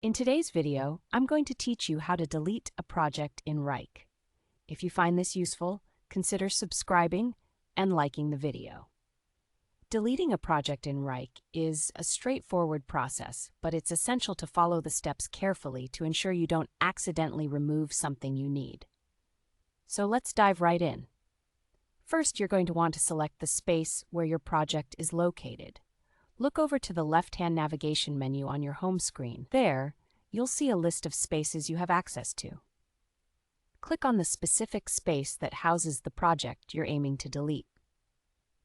In today's video, I'm going to teach you how to delete a project in Wrike. If you find this useful, consider subscribing and liking the video. Deleting a project in Wrike is a straightforward process, but it's essential to follow the steps carefully to ensure you don't accidentally remove something you need. So let's dive right in. First, you're going to want to select the space where your project is located. Look over to the left-hand navigation menu on your home screen. There, you'll see a list of spaces you have access to. Click on the specific space that houses the project you're aiming to delete.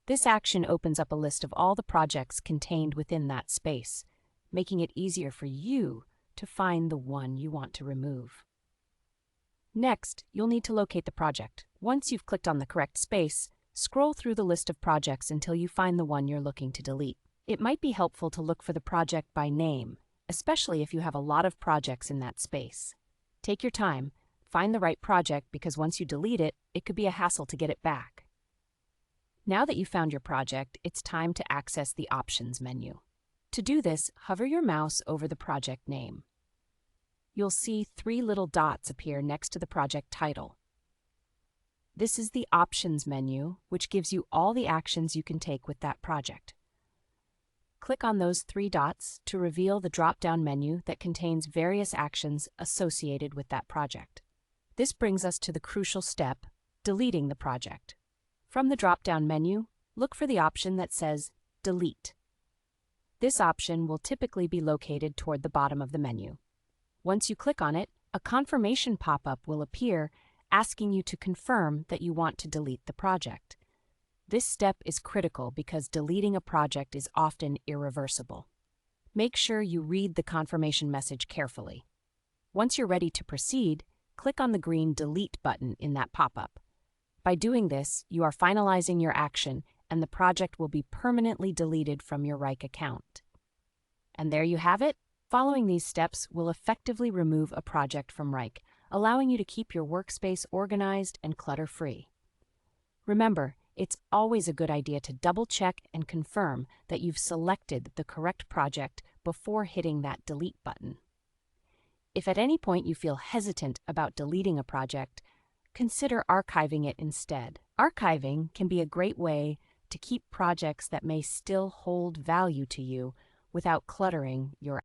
This action opens up a list of all the projects contained within that space, making it easier for you to find the one you want to remove. Next, you'll need to locate the project. Once you've clicked on the correct space, scroll through the list of projects until you find the one you're looking to delete. It might be helpful to look for the project by name, especially if you have a lot of projects in that space. Take your time, find the right project because once you delete it, it could be a hassle to get it back. Now that you've found your project, it's time to access the Options menu. To do this, hover your mouse over the project name. You'll see 3 little dots appear next to the project title. This is the Options menu, which gives you all the actions you can take with that project. Click on those 3 dots to reveal the drop-down menu that contains various actions associated with that project. This brings us to the crucial step, deleting the project. From the drop-down menu, look for the option that says Delete. This option will typically be located toward the bottom of the menu. Once you click on it, a confirmation pop-up will appear asking you to confirm that you want to delete the project. This step is critical because deleting a project is often irreversible. Make sure you read the confirmation message carefully. Once you're ready to proceed, click on the green Delete button in that pop-up. By doing this, you are finalizing your action and the project will be permanently deleted from your Wrike account. And there you have it. Following these steps will effectively remove a project from Wrike, allowing you to keep your workspace organized and clutter-free. Remember, it's always a good idea to double-check and confirm that you've selected the correct project before hitting that delete button. If at any point you feel hesitant about deleting a project, consider archiving it instead. Archiving can be a great way to keep projects that may still hold value to you without cluttering your